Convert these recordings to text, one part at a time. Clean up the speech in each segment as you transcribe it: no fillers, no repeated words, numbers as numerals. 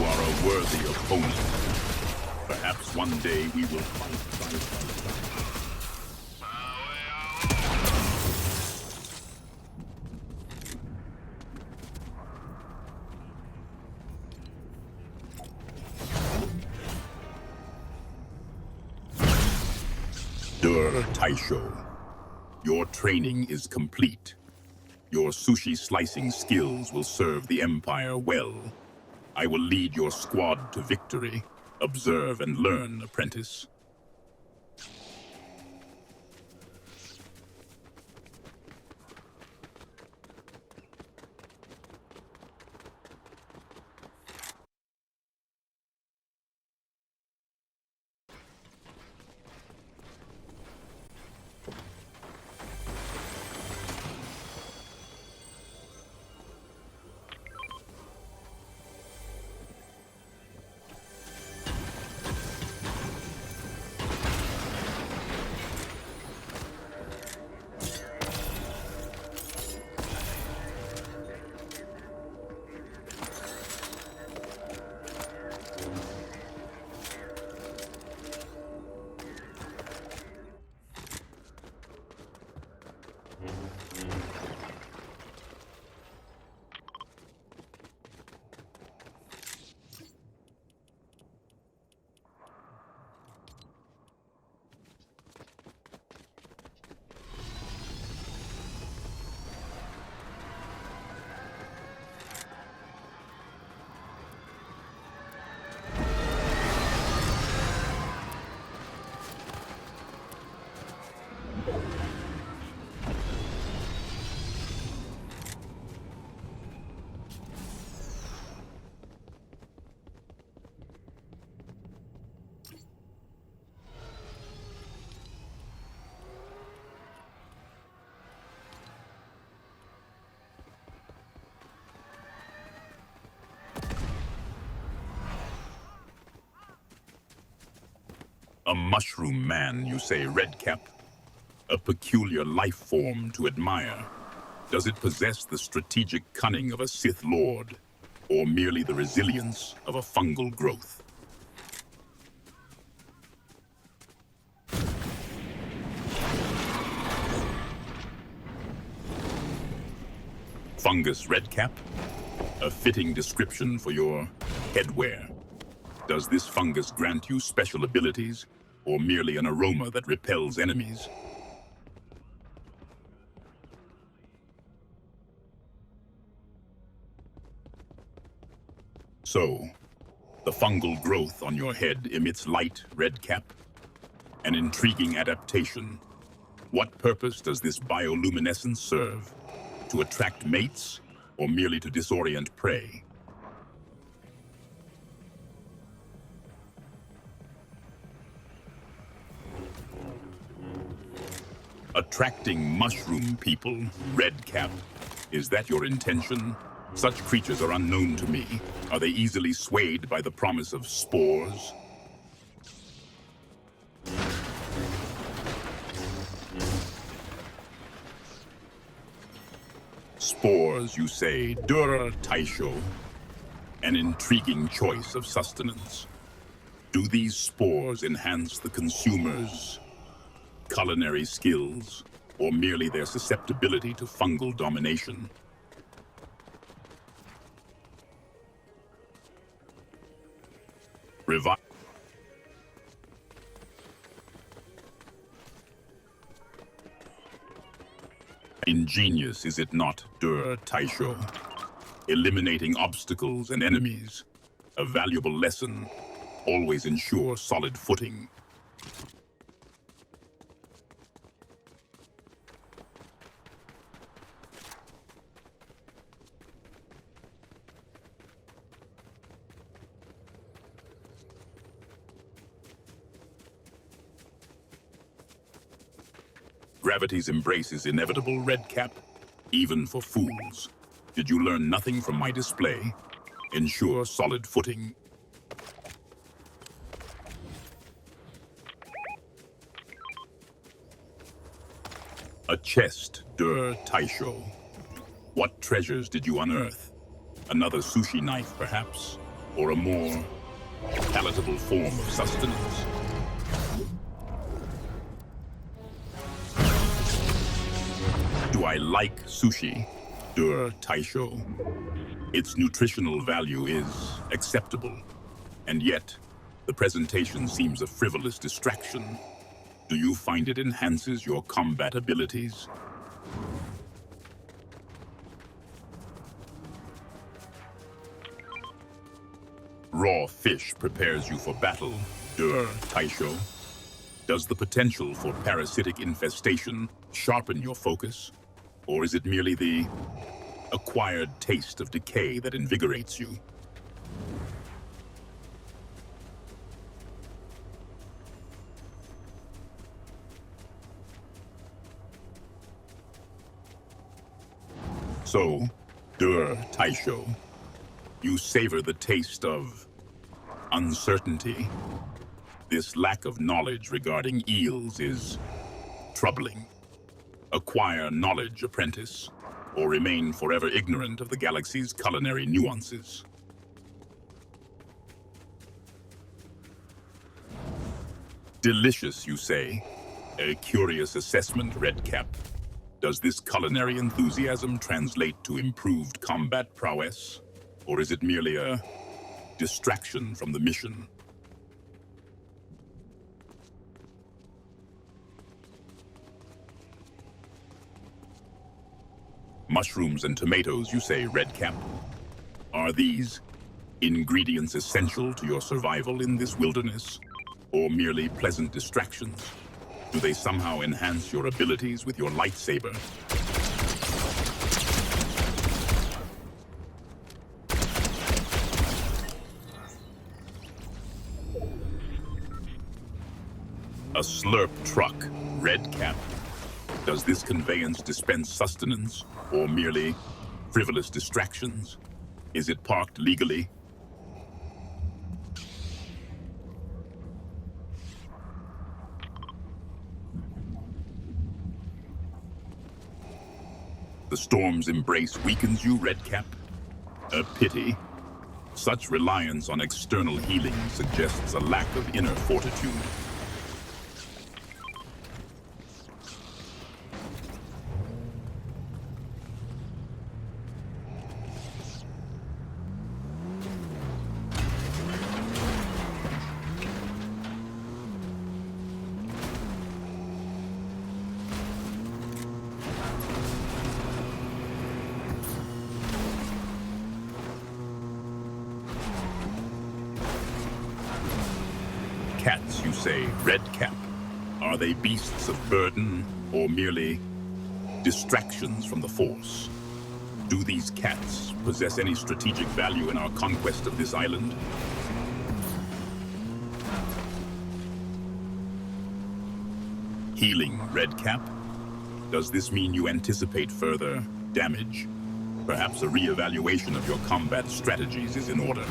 You are a worthy opponent. Perhaps one day we will fight side by side. Durr Taisho, your training is complete. Your sushi slicing skills will serve the Empire well. I will lead your squad to victory. Observe and learn, apprentice. A mushroom man, you say, Redcap? A peculiar life form to admire. Does it possess the strategic cunning of a Sith Lord, or merely the resilience of a fungal growth? Fungus Redcap? A fitting description for your headwear. Does this fungus grant you special abilities, or merely an aroma that repels enemies? So, the fungal growth on your head emits light, Redcap? An intriguing adaptation. What purpose does this bioluminescence serve? To attract mates, or merely to disorient prey? Attracting mushroom people, Redcap. Is that your intention? Such creatures are unknown to me. Are they easily swayed by the promise of spores? Spores, you say, Durr Taisho. An intriguing choice of sustenance. Do these spores enhance the consumer's culinary skills, or merely their susceptibility to fungal domination? Ingenious, is it not, Durr Taisho? Eliminating obstacles and enemies. A valuable lesson. Always ensure solid footing. Gravity's embrace is inevitable, Redcap, even for fools. Did you learn nothing from my display? Ensure solid footing. A chest, Durr Taisho. What treasures did you unearth? Another sushi knife, perhaps? or a more palatable form of sustenance? Do I like sushi? Durr Taisho. Its nutritional value is acceptable, and yet the presentation seems a frivolous distraction. Do you find it enhances your combat abilities? Raw fish prepares you for battle, Durr Taisho. Does the potential for parasitic infestation sharpen your focus? Or is it merely the acquired taste of decay that invigorates you? So, Durr Taisho, you savor the taste of uncertainty. This lack of knowledge regarding eels is troubling. Acquire knowledge, apprentice, or remain forever ignorant of the galaxy's culinary nuances. Delicious, you say? A curious assessment, Redcap. Does this culinary enthusiasm translate to improved combat prowess? Or is it merely a distraction from the mission? Mushrooms and tomatoes, you say, Redcap. Are these ingredients essential to your survival in this wilderness, or merely pleasant distractions? Do they somehow enhance your abilities with your lightsaber? A slurp truck, Redcap. Does this conveyance dispense sustenance, or merely frivolous distractions? Is it parked legally? The storm's embrace weakens you, Redcap? A pity. Such reliance on external healing suggests a lack of inner fortitude. Cats, you say, Redcap. Are they beasts of burden, or merely distractions from the Force? Do these cats possess any strategic value in our conquest of this island? Healing, Redcap. Does this mean you anticipate further damage? Perhaps a re-evaluation of your combat strategies is in order.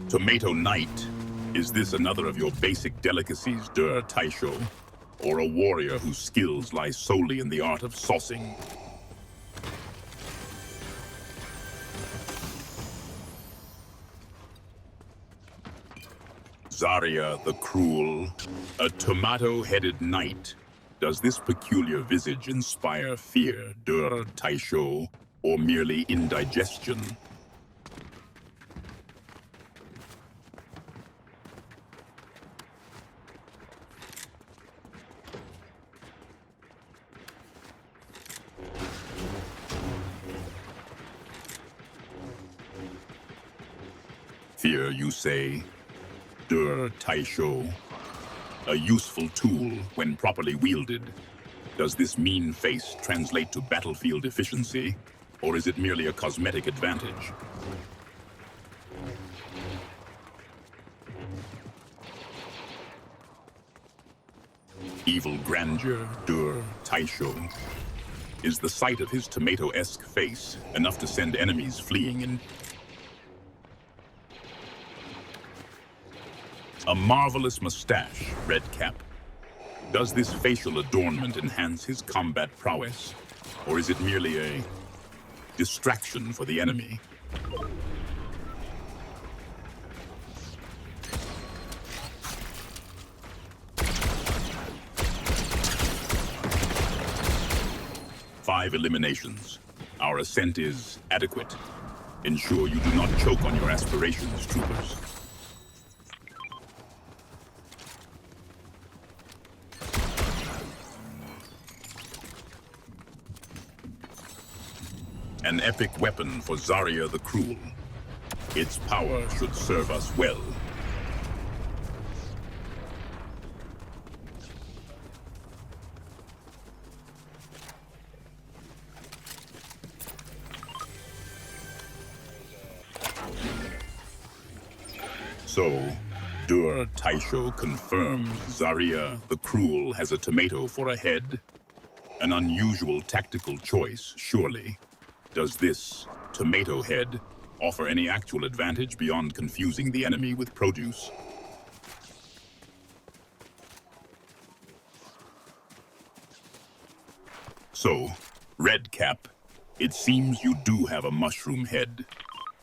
Tomato Knight. Is this another of your basic delicacies, Durr Taisho? Or a warrior whose skills lie solely in the art of saucing? Zarya the Cruel. A tomato-headed knight. Does this peculiar visage inspire fear, Durr Taisho, or merely indigestion? Fear, you say? Durr Taisho. A useful tool when properly wielded. Does this mean face translate to battlefield efficiency, or is it merely a cosmetic advantage? Evil grandeur, Durr Taisho. Is the sight of his tomato-esque face enough to send enemies fleeing in? A marvelous mustache, Redcap. Does this facial adornment enhance his combat prowess, or is it merely a distraction for the enemy? Five eliminations. Our ascent is adequate. Ensure you do not choke on your aspirations, troopers. An epic weapon for Zarya the Cruel. Its power should serve us well. So, Durr Taisho confirms Zarya the Cruel has a tomato for a head. An unusual tactical choice, surely. Does this tomato head offer any actual advantage beyond confusing the enemy with produce? So, Redcap, it seems you do have a mushroom head.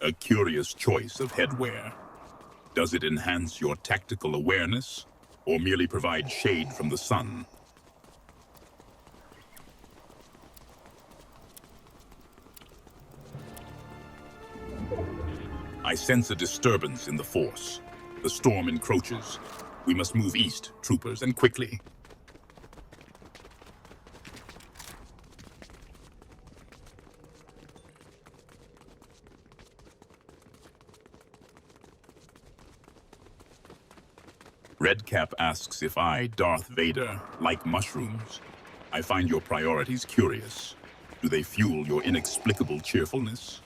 A curious choice of headwear. Does it enhance your tactical awareness, or merely provide shade from the sun? I sense a disturbance in the force. The storm encroaches. We must move east, troopers, and quickly. Redcap asks if I, Darth Vader, like mushrooms. I find your priorities curious. Do they fuel your inexplicable cheerfulness?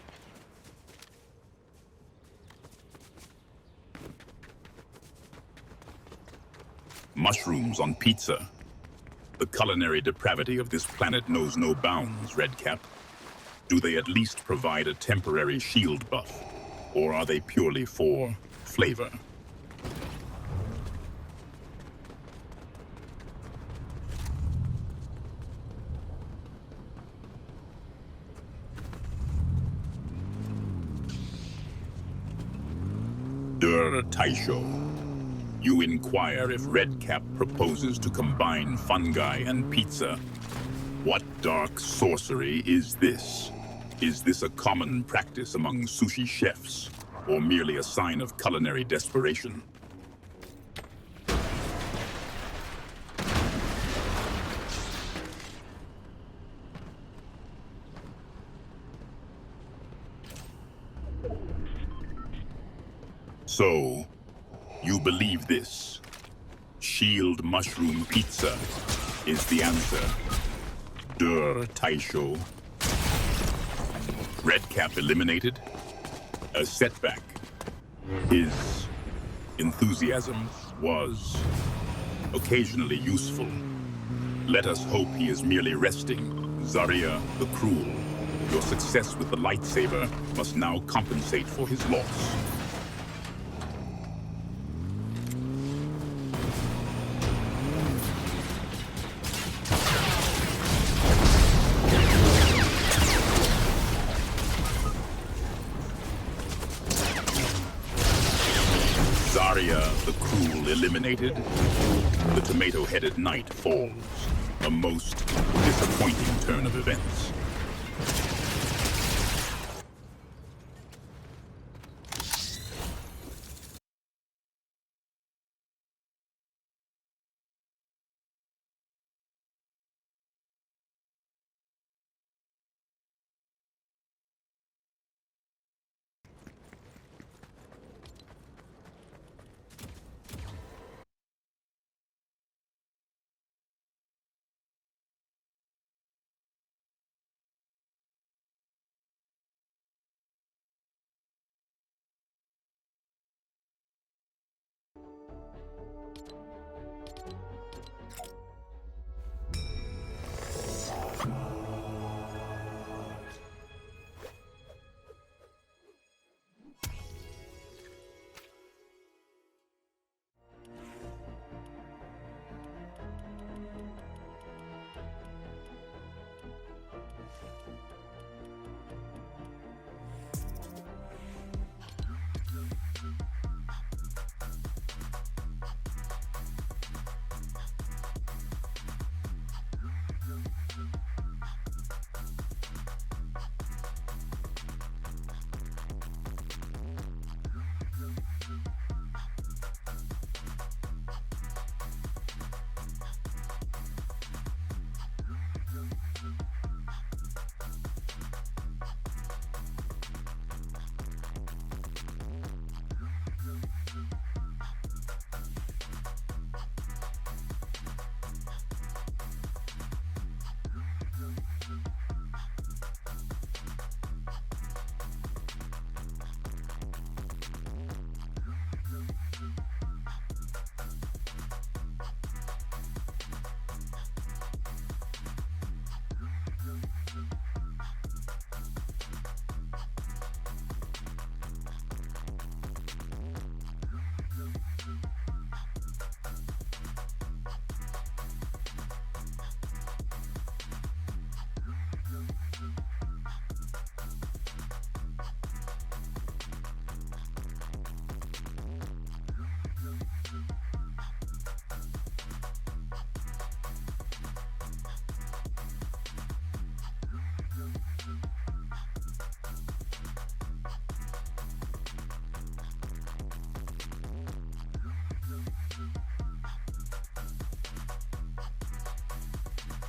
Mushrooms on pizza. The culinary depravity of this planet knows no bounds, Redcap. Do they at least provide a temporary shield buff? Or are they purely for flavor? Durr Taisho. You inquire if Redcap proposes to combine fungi and pizza. What dark sorcery is this? Is this a common practice among sushi chefs, or merely a sign of culinary desperation? So, you believe this? Shield mushroom pizza is the answer. Durr Taisho. Redcap eliminated? A setback. His enthusiasm was occasionally useful. Let us hope he is merely resting. Zarya the Cruel. Your success with the lightsaber must now compensate for his loss. Zarya the Cruel eliminated. The tomato-headed knight falls. A most disappointing turn of events.